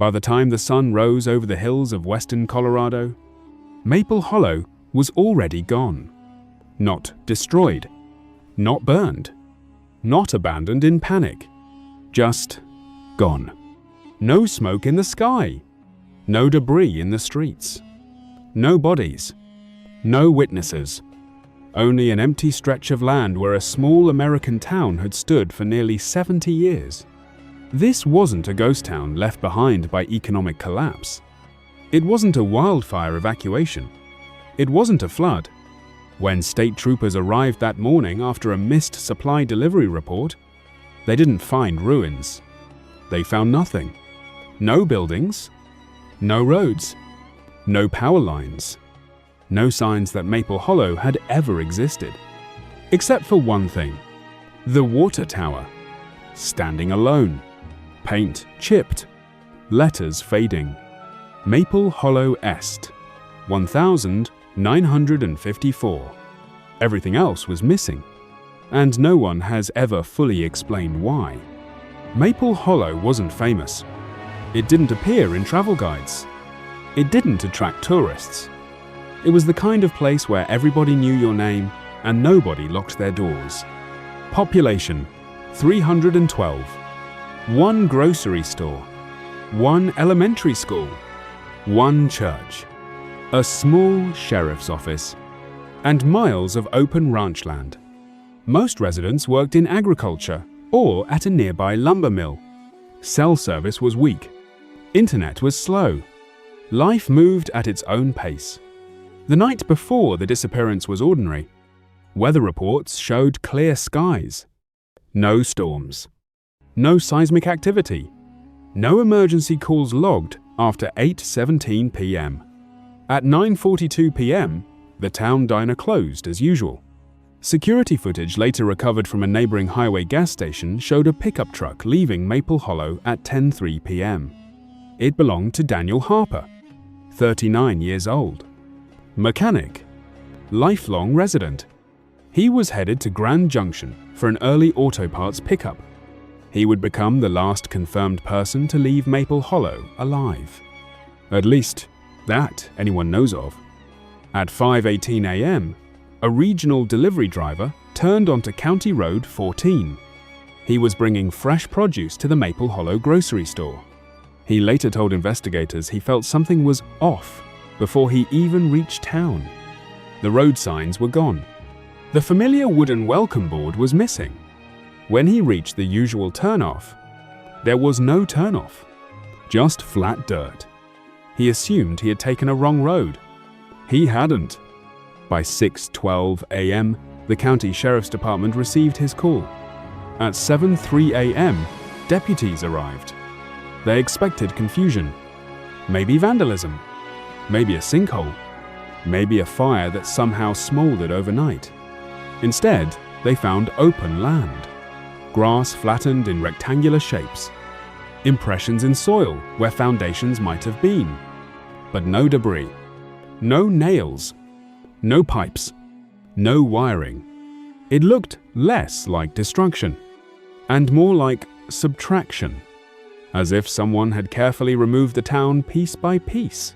By the time the sun rose over the hills of western Colorado, Maple Hollow was already gone. Not destroyed, not burned, not abandoned in panic, just gone. No smoke in the sky, no debris in the streets, no bodies, no witnesses, only an empty stretch of land where a small American town had stood for nearly 70 years. This wasn't a ghost town left behind by economic collapse. It wasn't a wildfire evacuation. It wasn't a flood. When state troopers arrived that morning after a missed supply delivery report, they didn't find ruins. They found nothing. No buildings, no roads, no power lines, no signs that Maple Hollow had ever existed. Except for one thing: the water tower, standing alone. Paint chipped, letters fading. Maple Hollow Est, 1954. Everything else was missing, and no one has ever fully explained why. Maple Hollow wasn't famous. It didn't appear in travel guides. It didn't attract tourists. It was the kind of place where everybody knew your name and nobody locked their doors. Population, 312. One grocery store, one elementary school, one church, a small sheriff's office, and miles of open ranch land. Most residents worked in agriculture or at a nearby lumber mill. Cell service was weak. Internet was slow. Life moved at its own pace. The night before the disappearance was ordinary. Weather reports showed clear skies. No storms. No seismic activity. No emergency calls logged after 8:17 p.m. At 9:42 p.m., the town diner closed as usual. Security footage later recovered from a neighboring highway gas station showed a pickup truck leaving Maple Hollow at 10:03 p.m. It belonged to Daniel Harper, 39 years old. Mechanic. Lifelong resident. He was headed to Grand Junction for an early auto parts pickup. He would become the last confirmed person to leave Maple Hollow alive. At least, that anyone knows of. At 5:18 a.m., a regional delivery driver turned onto County Road 14. He was bringing fresh produce to the Maple Hollow grocery store. He later told investigators he felt something was off before he even reached town. The road signs were gone. The familiar wooden welcome board was missing. When he reached the usual turnoff, there was no turnoff, just flat dirt. He assumed he had taken a wrong road. He hadn't. By 6:12 a.m., the county sheriff's department received his call. At 7:03 a.m., deputies arrived. They expected confusion, maybe vandalism, maybe a sinkhole, maybe a fire that somehow smoldered overnight. Instead, they found open land. Grass flattened in rectangular shapes. Impressions in soil where foundations might have been. But no debris. No nails. No pipes. No wiring. It looked less like destruction and more like subtraction, as if someone had carefully removed the town piece by piece.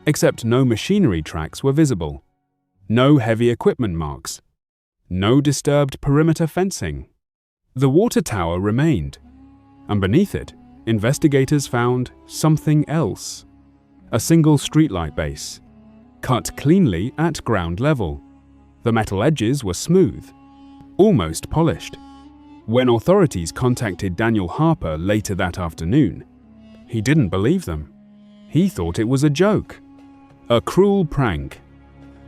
Except no machinery tracks were visible. No heavy equipment marks. No disturbed perimeter fencing. The water tower remained, and beneath it, investigators found something else. A single streetlight base, cut cleanly at ground level. The metal edges were smooth, almost polished. When authorities contacted Daniel Harper later that afternoon, he didn't believe them. He thought it was a joke, a cruel prank.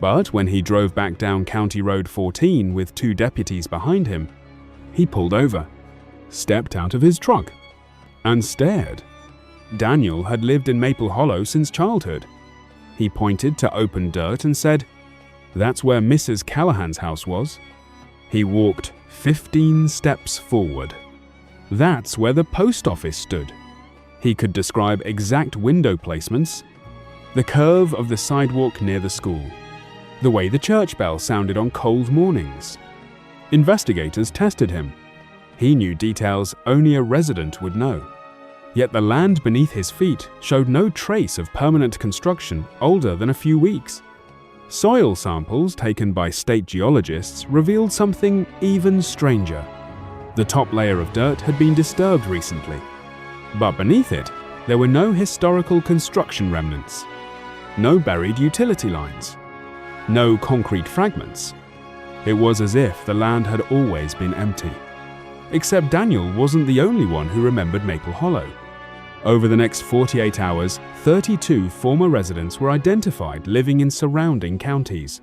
But when he drove back down County Road 14 with 2 deputies behind him, he pulled over, stepped out of his truck, and stared. Daniel had lived in Maple Hollow since childhood. He pointed to open dirt and said, "That's where Mrs. Callahan's house was." He walked 15 steps forward. That's where the post office stood. He could describe exact window placements, the curve of the sidewalk near the school, the way the church bell sounded on cold mornings. Investigators tested him. He knew details only a resident would know. Yet the land beneath his feet showed no trace of permanent construction older than a few weeks. Soil samples taken by state geologists revealed something even stranger. The top layer of dirt had been disturbed recently, but beneath it, there were no historical construction remnants, no buried utility lines, no concrete fragments. It was as if the land had always been empty. Except Daniel wasn't the only one who remembered Maple Hollow. Over the next 48 hours, 32 former residents were identified living in surrounding counties.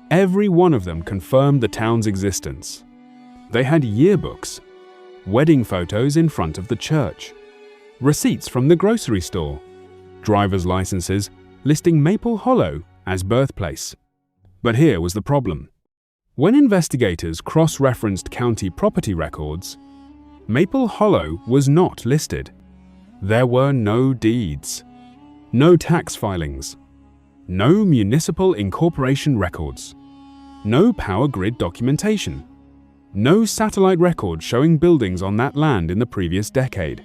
Every one of them confirmed the town's existence. They had yearbooks, wedding photos in front of the church, receipts from the grocery store, driver's licenses listing Maple Hollow as birthplace. But here was the problem. When investigators cross-referenced county property records, Maple Hollow was not listed. There were no deeds, no tax filings, no municipal incorporation records, no power grid documentation, no satellite records showing buildings on that land in the previous decade.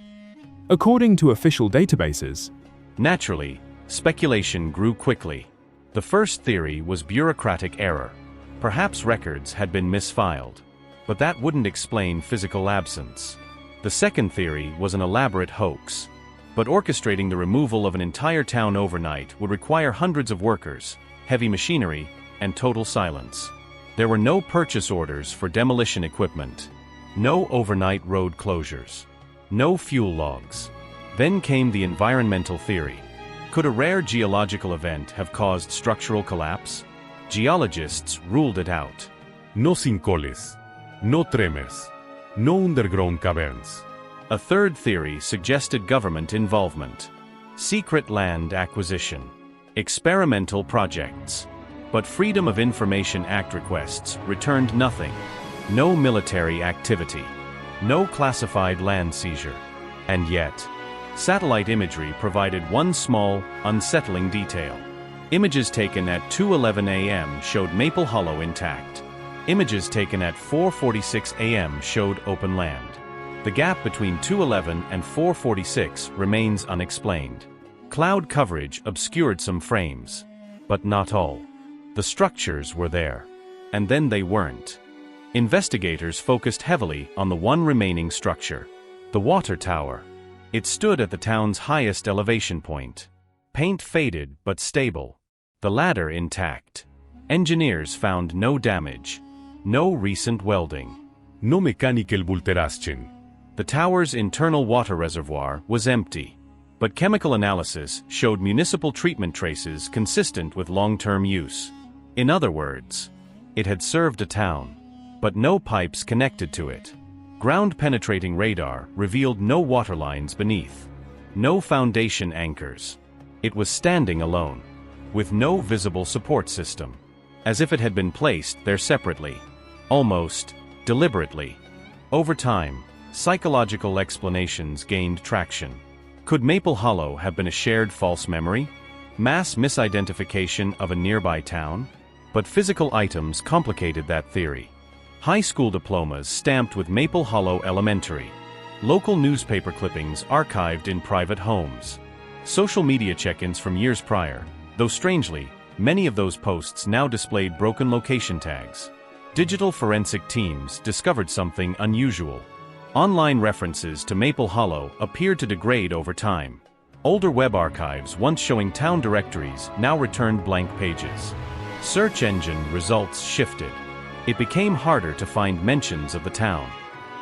According to official databases, naturally, speculation grew quickly. The first theory was bureaucratic error. Perhaps records had been misfiled, but that wouldn't explain physical absence. The second theory was an elaborate hoax, but orchestrating the removal of an entire town overnight would require hundreds of workers, heavy machinery, and total silence. There were no purchase orders for demolition equipment, no overnight road closures, no fuel logs. Then came the environmental theory. Could a rare geological event have caused structural collapse? Geologists ruled it out. No sinkholes, no tremors, no underground caverns. A third theory suggested government involvement. Secret land acquisition. Experimental projects. But Freedom of Information Act requests returned nothing. No military activity. No classified land seizure. And yet, satellite imagery provided one small, unsettling detail. Images taken at 2:11 a.m. showed Maple Hollow intact. Images taken at 4:46 a.m. showed open land. The gap between 2:11 and 4:46 remains unexplained. Cloud coverage obscured some frames, but not all. The structures were there, and then they weren't. Investigators focused heavily on the one remaining structure, the water tower. It stood at the town's highest elevation point. Paint faded but stable. The ladder intact. Engineers found no damage. No recent welding. No mechanical vulneration. The tower's internal water reservoir was empty, but chemical analysis showed municipal treatment traces consistent with long-term use. In other words, it had served a town, but no pipes connected to it. Ground-penetrating radar revealed no water lines beneath, no foundation anchors. It was standing alone, with no visible support system, as if it had been placed there separately, almost deliberately. Over time, psychological explanations gained traction. Could Maple Hollow have been a shared false memory? Mass misidentification of a nearby town? But physical items complicated that theory. High school diplomas stamped with Maple Hollow Elementary. Local newspaper clippings archived in private homes. Social media check-ins from years prior, though strangely, many of those posts now displayed broken location tags. Digital forensic teams discovered something unusual. Online references to Maple Hollow appeared to degrade over time. Older web archives once showing town directories now returned blank pages. Search engine results shifted. It became harder to find mentions of the town,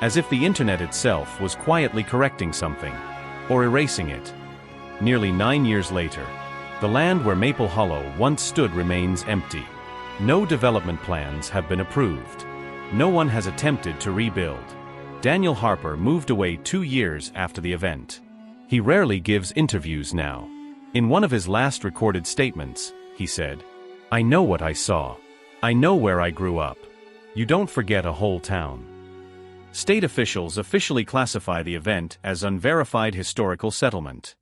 as if the internet itself was quietly correcting something, or erasing it. Nearly 9 years later, the land where Maple Hollow once stood remains empty. No development plans have been approved. No one has attempted to rebuild. Daniel Harper moved away 2 years after the event. He rarely gives interviews now. In one of his last recorded statements, he said, "I know what I saw. I know where I grew up." You don't forget a whole town. State officials officially classify the event as unverified historical settlement.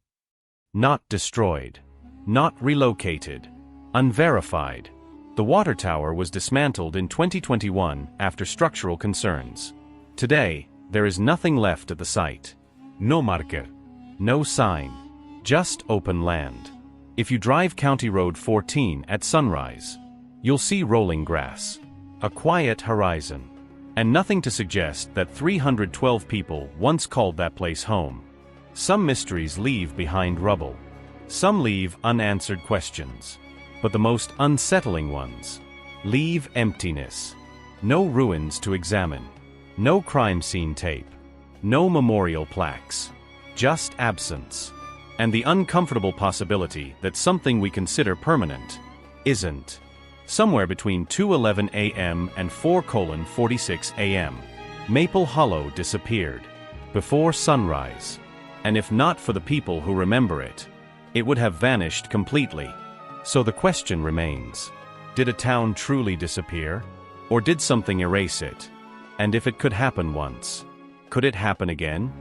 Not destroyed. Not relocated. Unverified. The water tower was dismantled in 2021 after structural concerns. Today, there is nothing left at the site. No marker. No sign. Just open land. If you drive County Road 14 at sunrise, you'll see rolling grass, a quiet horizon, and nothing to suggest that 312 people once called that place home. Some mysteries leave behind rubble. Some leave unanswered questions. But the most unsettling ones leave emptiness. No ruins to examine. No crime scene tape. No memorial plaques. Just absence. And the uncomfortable possibility that something we consider permanent isn't. Somewhere between 2:11 a.m. and 4:46 a.m., Maple Hollow disappeared, before sunrise. And if not for the people who remember it, it would have vanished completely. So the question remains, did a town truly disappear? Or did something erase it? And if it could happen once, could it happen again?